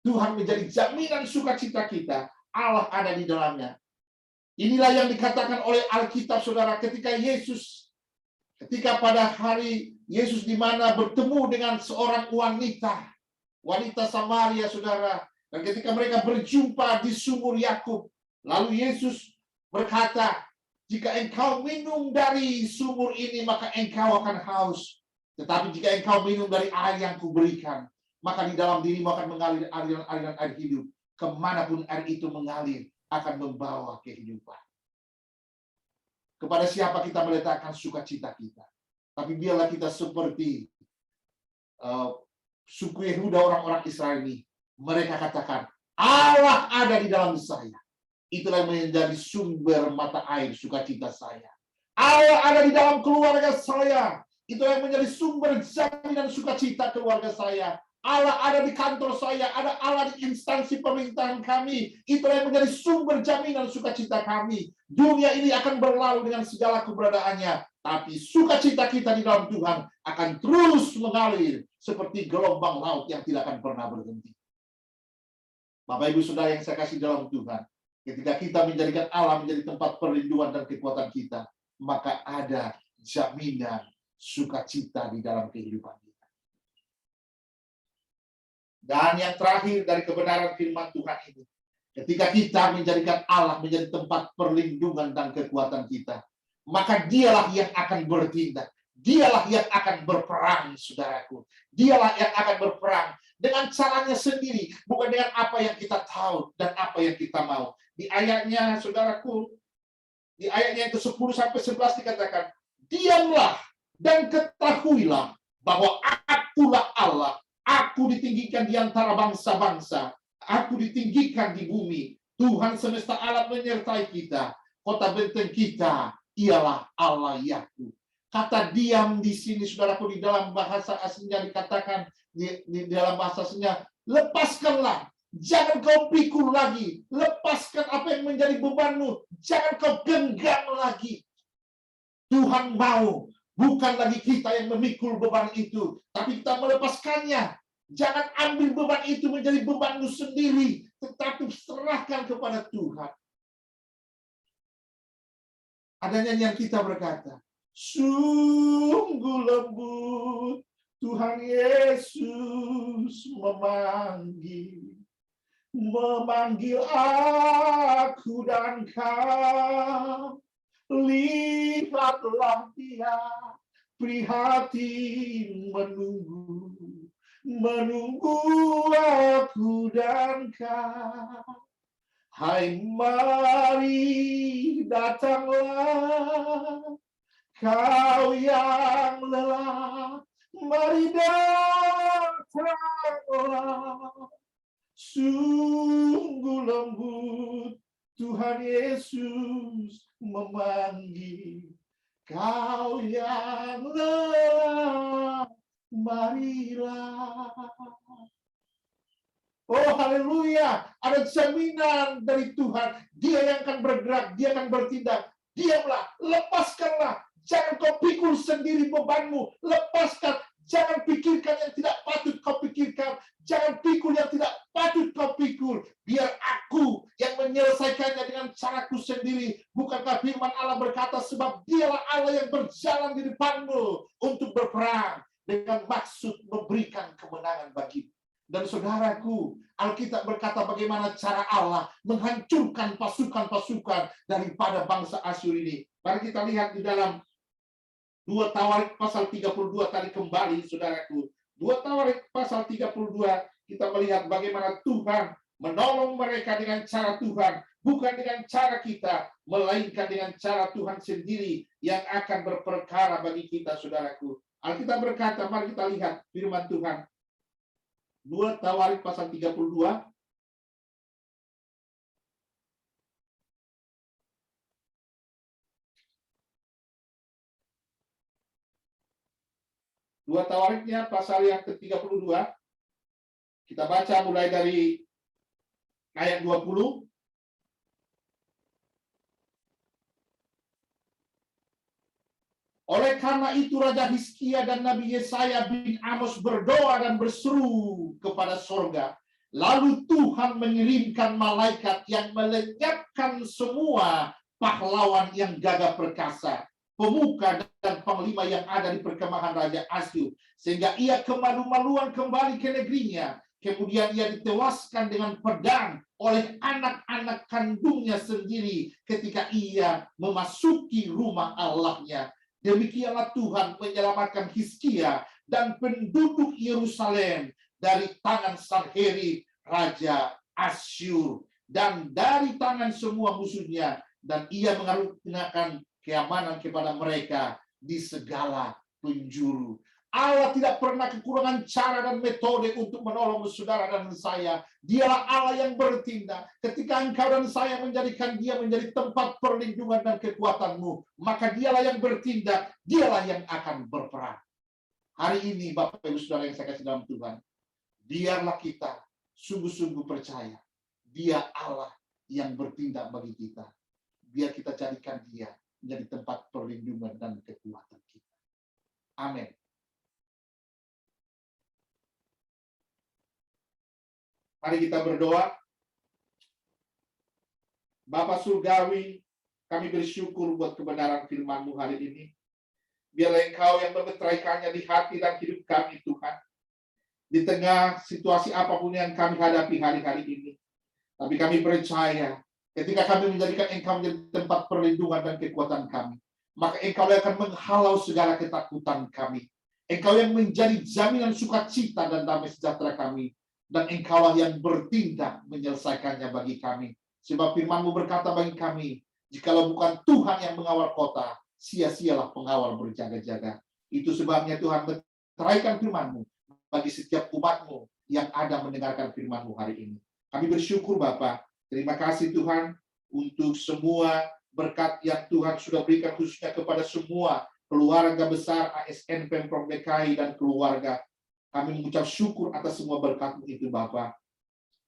Tuhan menjadi jaminan sukacita kita. Allah ada di dalamnya. Inilah yang dikatakan oleh Alkitab, saudara, ketika pada hari Yesus di mana bertemu dengan seorang wanita Samaria, saudara, dan ketika mereka berjumpa di sumur Yakub, lalu Yesus berkata, jika engkau minum dari sumur ini, maka engkau akan haus. Tetapi jika engkau minum dari air yang kuberikan, maka di dalam dirimu akan mengalir aliran air hidup. Kemanapun air itu mengalir, akan membawa kehidupan. Kepada siapa kita meletakkan sukacita kita? Tapi biarlah kita seperti suku Yehuda, orang-orang Israel ini. Mereka katakan, Allah ada di dalam saya. Itulah yang menjadi sumber mata air sukacita saya. Allah ada di dalam keluarga saya. Itulah yang menjadi sumber jaminan sukacita keluarga saya. Allah ada di kantor saya, ada Allah di instansi pemerintahan kami. Itulah yang menjadi sumber jaminan sukacita kami. Dunia ini akan berlalu dengan segala keberadaannya, tapi sukacita kita di dalam Tuhan akan terus mengalir seperti gelombang laut yang tidak akan pernah berhenti. Bapak Ibu Saudara yang saya kasih dalam Tuhan, ketika kita menjadikan Allah menjadi tempat perlindungan dan kekuatan kita, maka ada jaminan sukacita di dalam kehidupan kita. Dan yang terakhir dari kebenaran firman Tuhan ini, ketika kita menjadikan Allah menjadi tempat perlindungan dan kekuatan kita, maka dialah yang akan bertindak. Dialah yang akan berperang, saudaraku. Dialah yang akan berperang dengan caranya sendiri, bukan dengan apa yang kita tahu dan apa yang kita mau. Di ayatnya, saudaraku, di ayatnya yang ke-10 sampai 11 dikatakan, diamlah dan ketahuilah bahwa akulah Allah. Aku ditinggikan di antara bangsa-bangsa. Aku ditinggikan di bumi. Tuhan semesta alam menyertai kita. Kota benteng kita ialah Allah Yakub. Kata diam di sini, saudaraku, di dalam bahasa aslinya dikatakan, di dalam bahasa aslinya, lepaskanlah Jangan kau pikul lagi. Lepaskan apa yang menjadi bebanmu. Jangan kau genggam lagi. Tuhan mau bukan lagi kita yang memikul beban itu, tapi kita melepaskannya. Jangan ambil beban itu menjadi bebanmu sendiri, tetapi serahkan kepada Tuhan. Ada nyanyian kita berkata, sungguh lembut Tuhan Yesus memanggil aku dan kau. Lihatlah Dia prihatin menunggu aku dan kau. Hai, mari datanglah kau yang lelah, mari datanglah. Sungguh lembut Tuhan Yesus memanggil kau yang lelah, marilah. Oh haleluya, ada jaminan dari Tuhan. Dia yang akan bergerak, dia akan bertindak. Diamlah, lepaskanlah. Jangan kau pikul sendiri bebanmu. Lepaskan. Jangan pikirkan yang tidak patut kau pikirkan. Jangan pikul yang tidak patut kau pikul. Biar aku yang menyelesaikannya dengan caraku sendiri. Bukankah firman Allah berkata, sebab dialah Allah yang berjalan di depanmu untuk berperang dengan maksud memberikan kemenangan bagimu. Dan saudaraku, Alkitab berkata bagaimana cara Allah menghancurkan pasukan-pasukan daripada bangsa Asyur ini. Mari kita lihat di dalam 2 Tawarik pasal 32 tadi kembali, saudaraku. 2 Tawarik pasal 32, kita melihat bagaimana Tuhan menolong mereka dengan cara Tuhan. Bukan dengan cara kita, melainkan dengan cara Tuhan sendiri yang akan berperkara bagi kita, saudaraku. Alkitab berkata, mari kita lihat firman Tuhan. 2 Tawarik pasal 32. Dua Tawariknya pasal yang ke-32. Kita baca mulai dari ayat 20. Oleh karena itu Raja Hizkia dan Nabi Yesaya bin Amos berdoa dan berseru kepada sorga. Lalu Tuhan mengirimkan malaikat yang melenyapkan semua pahlawan yang gagah perkasa, pemuka dan panglima yang ada di perkemahan Raja Asyur. Sehingga ia kemalu-maluan kembali ke negerinya. Kemudian ia ditewaskan dengan pedang oleh anak-anak kandungnya sendiri ketika ia memasuki rumah Allahnya. Demikianlah Tuhan menyelamatkan Hizkia dan penduduk Yerusalem dari tangan Sanherib Raja Asyur dan dari tangan semua musuhnya, dan ia mengaruniakan keamanan kepada mereka di segala penjuru. Allah tidak pernah kekurangan cara dan metode untuk menolong saudara dan saya. Dialah Allah yang bertindak. Ketika engkau dan saya menjadikan dia menjadi tempat perlindungan dan kekuatanmu, maka dialah yang bertindak, dialah yang akan berperang. Hari ini Bapak Ibu Saudara yang saya kasih dalam Tuhan, biarlah kita sungguh-sungguh percaya, dia Allah yang bertindak bagi kita. Biar kita jadikan dia menjadi tempat perlindungan dan kekuatan kita. Amin. Mari kita berdoa. Bapa Surgawi, kami bersyukur buat kebenaran firman-Mu hari ini. Biarlah Engkau yang memeteraikannya di hati dan hidup kami, Tuhan. Di tengah situasi apapun yang kami hadapi hari-hari ini. Tapi kami percaya, ketika kami menjadikan Engkau menjadi tempat perlindungan dan kekuatan kami, maka Engkau akan menghalau segala ketakutan kami. Engkau yang menjadi jaminan sukacita dan damai sejahtera kami. Dan Engkaulah yang bertindak menyelesaikannya bagi kami. Sebab firman-Mu berkata bagi kami, jikalau bukan Tuhan yang mengawal kota, sia-sialah pengawal berjaga-jaga. Itu sebabnya Tuhan meteraikan firman-Mu bagi setiap umat-Mu yang ada mendengarkan firman-Mu hari ini. Kami bersyukur Bapa. Terima kasih Tuhan untuk semua berkat yang Tuhan sudah berikan khususnya kepada semua keluarga besar ASN Pemprov DKI dan keluarga. Kami mengucap syukur atas semua berkat-Mu itu Bapa.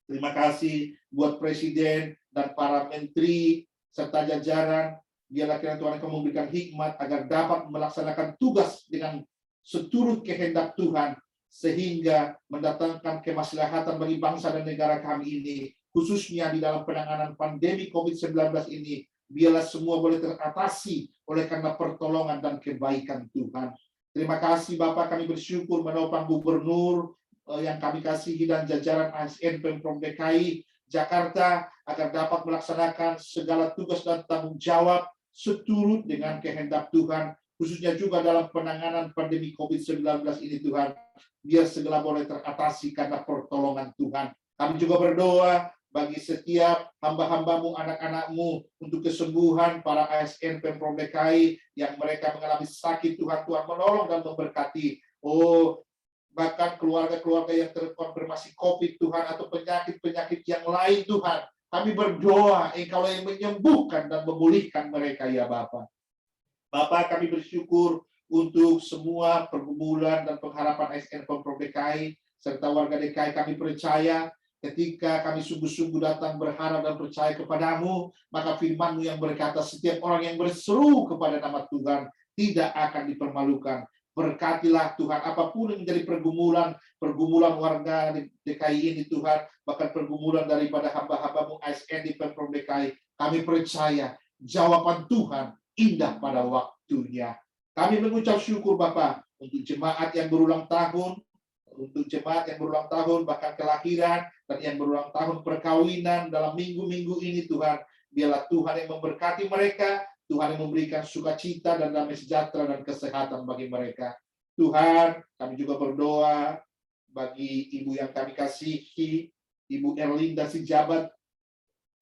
Terima kasih buat Presiden dan para menteri serta jajaran. Biarlah kiranya Tuhan Engkau memberikan hikmat agar dapat melaksanakan tugas dengan seturut kehendak Tuhan, sehingga mendatangkan kemaslahatan bagi bangsa dan negara kami ini, khususnya di dalam penanganan pandemi COVID-19 ini. Biarlah semua boleh teratasi oleh karena pertolongan dan kebaikan Tuhan. Terima kasih Bapak, kami bersyukur menopang Gubernur yang kami kasihi dan jajaran ASN Pemprov DKI Jakarta agar dapat melaksanakan segala tugas dan tanggung jawab seturut dengan kehendak Tuhan, khususnya juga dalam penanganan pandemi COVID-19 ini Tuhan. Biar segala boleh teratasi karena pertolongan Tuhan. Kami juga berdoa bagi setiap hamba-hambamu, anak-anakmu, untuk kesembuhan para ASN Pemprov DKI yang mereka mengalami sakit. Tuhan menolong dan memberkati. Bahkan keluarga-keluarga yang terkonfirmasi COVID Tuhan, atau penyakit-penyakit yang lain Tuhan. Kami berdoa, Engkau yang menyembuhkan dan memulihkan mereka ya Bapa. Bapa, kami bersyukur untuk semua pergumulan dan pengharapan ASN Pemprov DKI serta warga DKI. Kami percaya ketika kami sungguh-sungguh datang berharap dan percaya kepadamu, maka firman-Mu yang berkata setiap orang yang berseru kepada nama Tuhan tidak akan dipermalukan. Berkatilah Tuhan apapun yang menjadi pergumulan warga DKI ini Tuhan, bahkan pergumulan daripada hamba-hamba-Mu ASN di Pemprov DKI. Kami percaya jawaban Tuhan indah pada waktunya. Kami mengucap syukur Bapa untuk jemaat yang berulang tahun, bahkan kelahiran, dan yang berulang tahun perkawinan dalam minggu-minggu ini Tuhan. Biarlah Tuhan yang memberkati mereka, Tuhan yang memberikan sukacita dan damai sejahtera dan kesehatan bagi mereka. Tuhan, kami juga berdoa bagi Ibu yang kami kasihi, Ibu Erlinda Sijabat,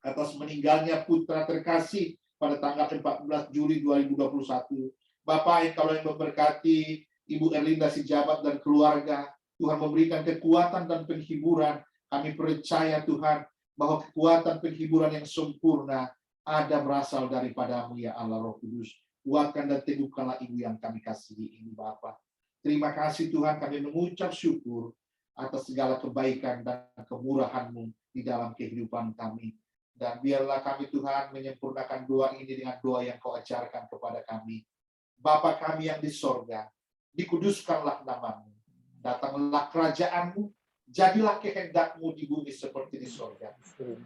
atas meninggalnya putra terkasih pada tanggal 14 Juli 2021. Bapak Engkau yang memberkati Ibu Erlinda Sijabat dan keluarga. Tuhan memberikan kekuatan dan penghiburan. Kami percaya Tuhan bahwa kekuatan penghiburan yang sempurna ada berasal daripada-Mu ya Allah Roh Kudus. Kuatkan dan teguhkanlah Ibu yang kami kasihi ini Bapa. Terima kasih Tuhan, kami mengucap syukur atas segala kebaikan dan kemurahan-Mu di dalam kehidupan kami. Dan biarlah kami Tuhan menyempurnakan doa ini dengan doa yang Kau ajarkan kepada kami. Bapa kami yang di sorga, dikuduskanlah nama-Mu. Datanglah kerajaan-Mu, jadilah kehendak-Mu di bumi seperti di sorga.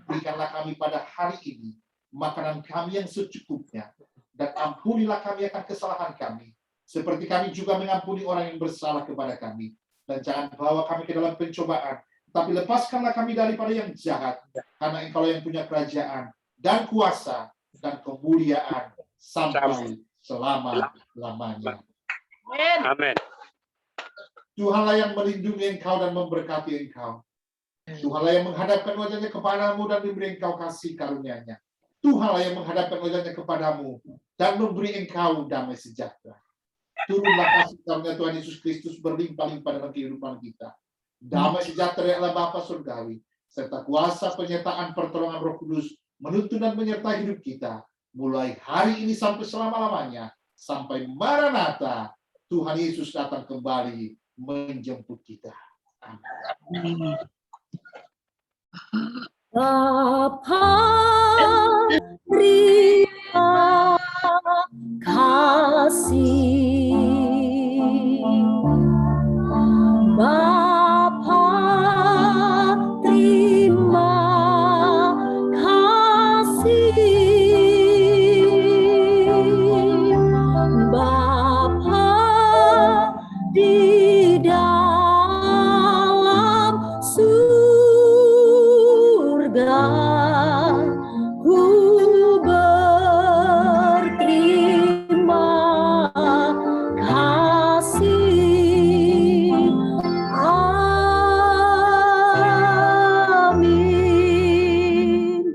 Berikanlah kami pada hari ini makanan kami yang secukupnya, dan ampunilah kami akan kesalahan kami, seperti kami juga mengampuni orang yang bersalah kepada kami. Dan jangan bawa kami ke dalam pencobaan, tapi lepaskanlah kami daripada yang jahat, karena Engkau yang punya kerajaan, dan kuasa, dan kemuliaan, sampai selama-lamanya. Amin. Tuhanlah yang melindungi Engkau dan memberkati Engkau. Tuhanlah yang menghadapkan wajahnya kepadamu dan memberi Engkau kasih karunia-Nya. Tuhanlah yang menghadapkan wajahnya kepadamu dan memberi Engkau damai sejahtera. Turunlah kasih karunia Tuhan Yesus Kristus berlimpah-limpah dalam kehidupan kita. Damai sejahtera Allah Bapa Surgawi, serta kuasa penyertaan pertolongan Roh Kudus menuntun dan menyertai hidup kita, mulai hari ini sampai selama-lamanya, sampai Maranatha, Tuhan Yesus datang kembali menjemput kita. Amin. Bapa, terima kasih. Bapa, terima kasih. Bapa di dalam surga, ku berterima kasih. Amin.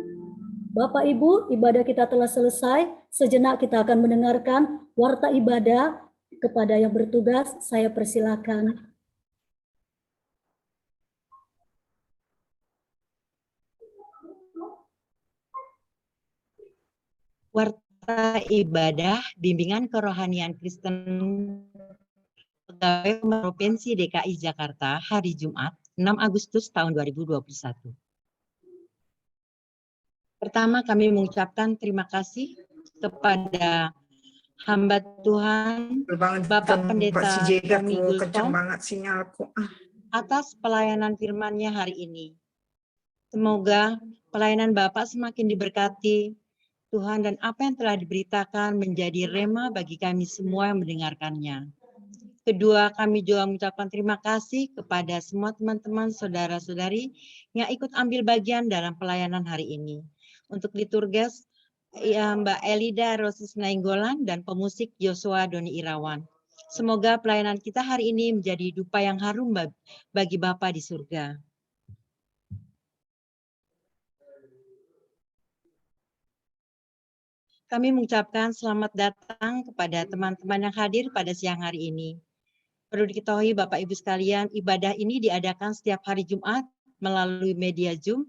Bapak Ibu, ibadah kita telah selesai. Sejenak kita akan mendengarkan warta ibadah. Kepada yang bertugas, saya persilakan. Warta ibadah bimbingan kerohanian Kristen Pegawai Provinsi DKI Jakarta hari Jumat 6 Agustus tahun 2021. Pertama, kami mengucapkan terima kasih kepada hamba Tuhan, Bapak Pendeta Tommy Gultom, banget sinyalku. atas pelayanan firman-Nya hari ini. Semoga pelayanan Bapak semakin diberkati Tuhan dan apa yang telah diberitakan menjadi rema bagi kami semua yang mendengarkannya. Kedua, kami juga mengucapkan terima kasih kepada semua teman-teman, saudara-saudari yang ikut ambil bagian dalam pelayanan hari ini. Untuk liturges, ya, Mbak Elida Rosis Nainggolan dan pemusik Joshua Doni Irawan. Semoga pelayanan kita hari ini menjadi dupa yang harum bagi Bapa di surga. Kami mengucapkan selamat datang kepada teman-teman yang hadir pada siang hari ini. Perlu diketahui Bapak Ibu sekalian, ibadah ini diadakan setiap hari Jumat melalui media Zoom.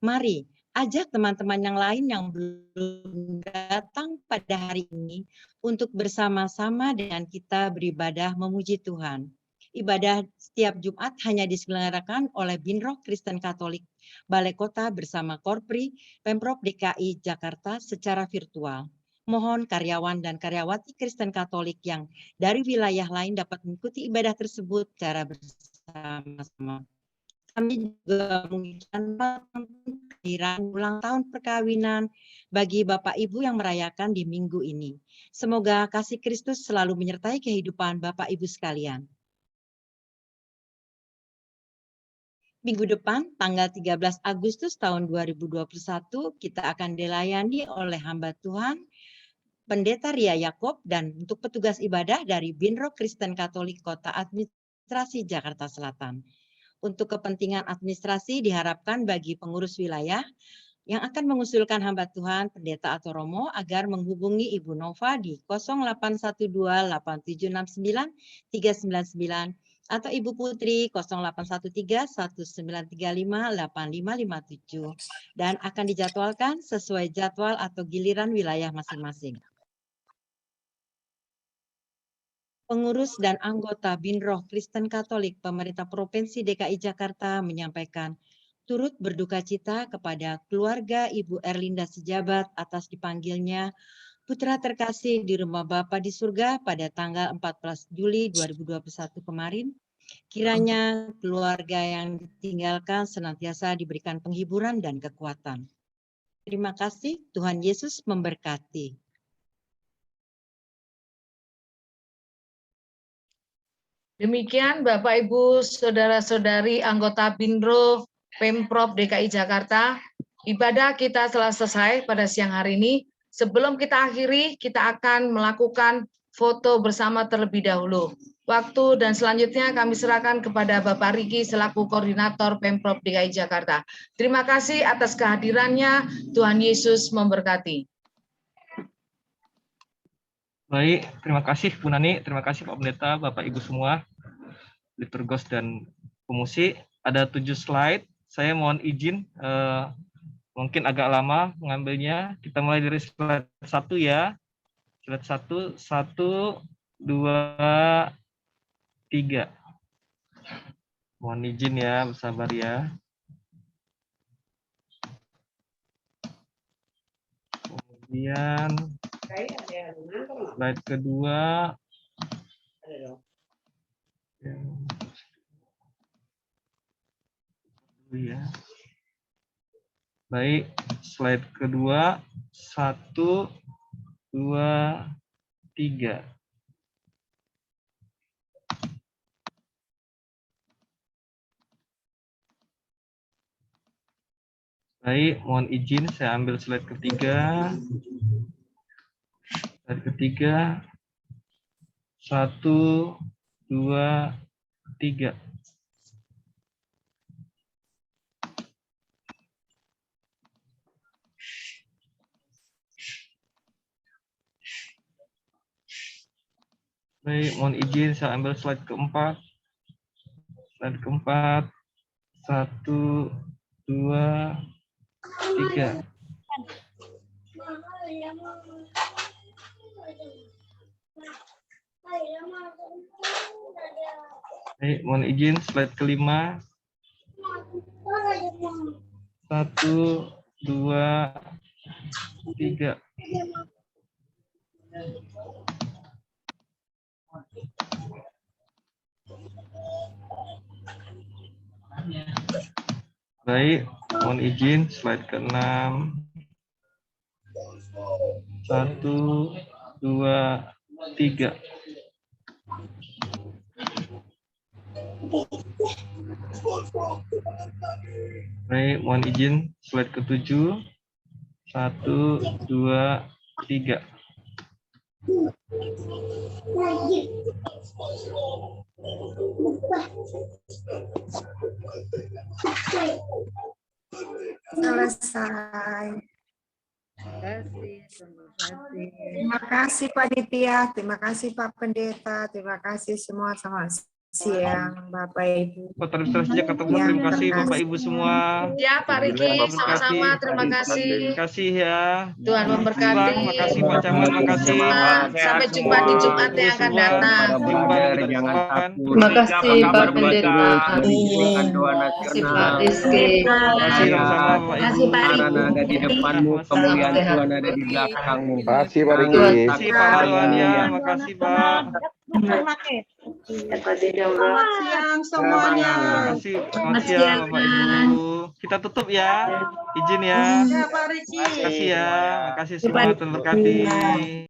Mari ajak teman-teman yang lain yang belum datang pada hari ini untuk bersama-sama dengan kita beribadah memuji Tuhan. Ibadah setiap Jumat hanya diselenggarakan oleh Binroh Kristen Katolik Balai Kota bersama Korpri Pemprov DKI Jakarta secara virtual. Mohon karyawan dan karyawati Kristen Katolik yang dari wilayah lain dapat mengikuti ibadah tersebut secara bersama-sama. Kami juga mengucapkan kehadiran ulang tahun perkawinan bagi Bapak Ibu yang merayakan di minggu ini. Semoga kasih Kristus selalu menyertai kehidupan Bapak Ibu sekalian. Minggu depan, tanggal 13 Agustus tahun 2021, kita akan dilayani oleh hamba Tuhan, Pendeta Ria Yakob, dan untuk petugas ibadah dari Binroh Kristen Katolik Kota Administrasi Jakarta Selatan. Untuk kepentingan administrasi diharapkan bagi pengurus wilayah yang akan mengusulkan hamba Tuhan, pendeta atau romo agar menghubungi Ibu Nova di 0812-8769-399 atau Ibu Putri 0813-1935-8557 dan akan dijadwalkan sesuai jadwal atau giliran wilayah masing-masing. Pengurus dan anggota Binroh Kristen Katolik Pemerintah Provinsi DKI Jakarta menyampaikan turut berduka cita kepada keluarga Ibu Erlinda Sejabat atas dipanggilnya putra terkasih di rumah Bapa di surga pada tanggal 14 Juli 2021 kemarin. Kiranya keluarga yang ditinggalkan senantiasa diberikan penghiburan dan kekuatan. Terima kasih, Tuhan Yesus memberkati. Demikian Bapak Ibu Saudara-saudari anggota Binroh Pemprov DKI Jakarta, ibadah kita telah selesai pada siang hari ini. Sebelum kita akhiri, kita akan melakukan foto bersama terlebih dahulu. Waktu dan selanjutnya kami serahkan kepada Bapak Riki selaku Koordinator Pemprov DKI Jakarta. Terima kasih atas kehadirannya. Tuhan Yesus memberkati. Baik, terima kasih Bu Nani, terima kasih Pak Pendeta, Bapak Ibu semua, liturgos dan pemusik. Ada 7 slide, saya mohon izin, mungkin agak lama mengambilnya. Kita mulai dari slide 1 ya. Slide 1, 1, 2, 3. Mohon izin ya, bersabar ya. Kemudian slide kedua. Ya. Baik, slide kedua. 1, 2, 3. Baik, mohon izin saya ambil slide ketiga. Slide ketiga. 1, 2, 3. Baik, mohon izin saya ambil slide keempat. Slide keempat. 1, 2, 3. Baik, mohon izin slide kelima. 1, 2, 3. Baik, mohon izin slide ke-6. 1, 2, 3. Baik, mohon izin slide ke-7. 1, 2, 3. Selesai. Terima kasih Pak Ditya, terima kasih Pak Pendeta, terima kasih semua. Selamat siang Bapak Ibu. Terus saja ketemu. Terima kasih Bapak Ibu semua. Ya, Pak Riki, sama-sama. Terima kasih. Terima kasih ya. Tuhan memberkati. Terima kasih Pak Camat, makasih. Sampai jumpa di Jumat yang akan datang. Jumpa minggu depan. Terima kasih Pak Pendeta. Terima kasih Pak Rizky. Terima kasih sama-sama Bapak Terima kasih Ibu. Pak Riki. ada di depanmu, kemuliaan Tuhan ada di belakangmu. Makasih Pak Riki. Terima kasih Pak Haruan ya. Makasih Pak. Selamat siang semuanya. Terima kasih. Selamat siang Bapak Ibu. Kita tutup ya. Izin ya. Ya Pak Rizky. Terima kasih ya. Terima kasih semua. Tuhan berkati.